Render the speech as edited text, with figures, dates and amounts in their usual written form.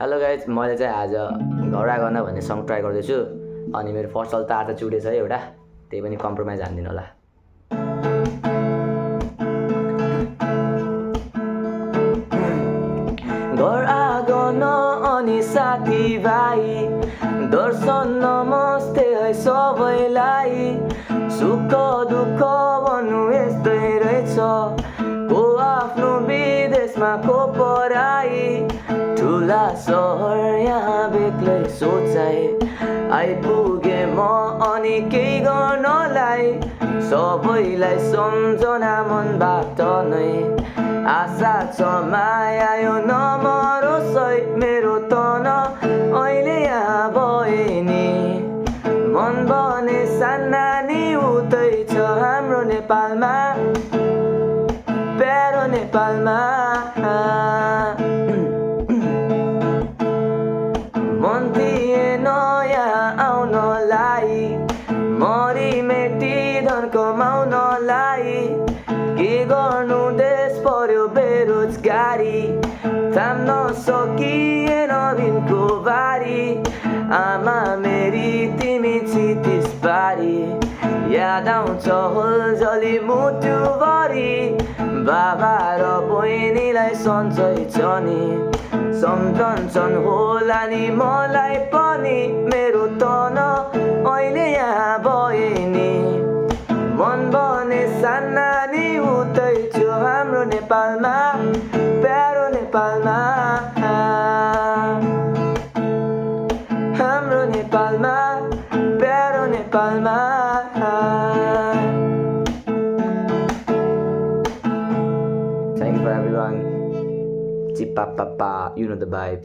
Hello guys, मैले चाहिँ आज घौडा गर्न भन्ने सङ ट्राई गर्दैछु। अनि मेरो फर्स्ट अल तार त चुडेछ है एउटा, त्यही पनि कम्प्रोमाइज हान्दिनु होला। घर आगन अनि साथीभाइ दर्शन नमस्ते है सबैलाई। सुख दुःख भन्नु यस्तै रहेछ, को आफ्नो विदेशमा को पराई। ठुला सहर यहाँ बेग्लै सोचाइ, आइपुगे म अनि केही गर्नलाई। सबैलाई सम्झना मनबाट नै, आशा छ माया यो नमरोस् है मेरो तन अहिले यहाँ भए नि। मन भने सानानी उतै छ हाम्रो नेपालमा, प्यारो नेपालमा। मन थिएन यहाँ आउनलाई, मरिमेटी धन कमाउनलाई। के गर्नु देश पर्यो बेरोजगारी, थाम्न सकिएन ऋणको बारी। आमा मेरी तिमी छिटिस पारी, याद आउँछ होलजली मुटुभरि। बाबा र बहिनीलाई सन्चै छ नि, सम्झन्छन् होला नि मलाई पनि। मेरो तन अहिले यहाँ भए नि, मन भने सानानी उतै छु हाम्रो नेपालमा, प्यारो नेपालमा। हाम्रो नेपालमा, प्यारो नेपालमा। Thank you for everyone. Chippa papa, you know the vibe.